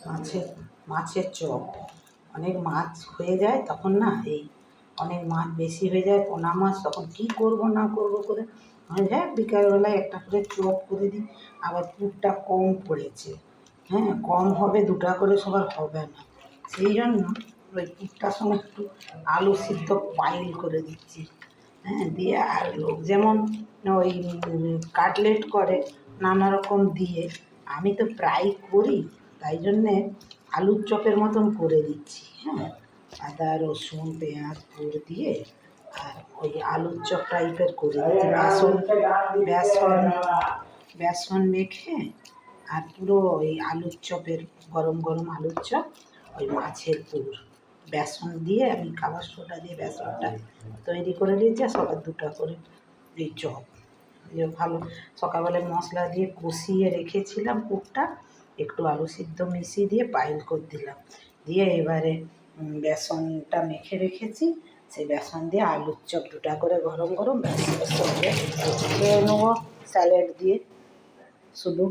মাছের মাছের চপ। অনেক মাছ হয়ে যায় তখন না, এই অনেক মাছ বেশি হয়ে যায়, পোনা মাছ, তখন কী করবো না করবো করে আমি হ্যাঁ বিকালবেলায় একটা করে চপ করে দিই। আবার পুরটা কম পড়েছে, হ্যাঁ কম হবে, দুটা করে সবার হবে না, সেই জন্য ওই পুরটার সঙ্গে একটু আলু সিদ্ধ পাইল করে দিচ্ছি। হ্যাঁ দিয়ে আর লোক যেমন ওই কাটলেট করে নানা রকম দিয়ে, আমি তো প্রায় করি, তাই জন্যে আলুর চপের মতন করে দিচ্ছি। হ্যাঁ আদা রসুন পেঁয়াজ পুর দিয়ে আর ওই আলুর চপ টাইপের করে দিচ্ছি। বেসন বেসন মেখে আর পুরো ওই আলুর চপের গরম গরম আলুর চপ, ওই মাছের পুর, বেসন দিয়ে আমি খাবার সোডা দিয়ে বেসনটা তৈরি করে নিয়েছি, আর সবার দুটো করে এই চপ ভালো সকালবেলায় মশলা দিয়ে কষিয়ে রেখেছিলাম পুরটা, একটু আলু সিদ্ধ মিশিয়ে দিয়ে পাইল করে দিলাম, দিয়ে এবারে বেসনটা মেখে রেখেছি, সেই বেসন দিয়ে আলুর চপ দুটা করে গরম গরম সঙ্গে খেয়ে নেবো স্যালাড দিয়ে শুধু।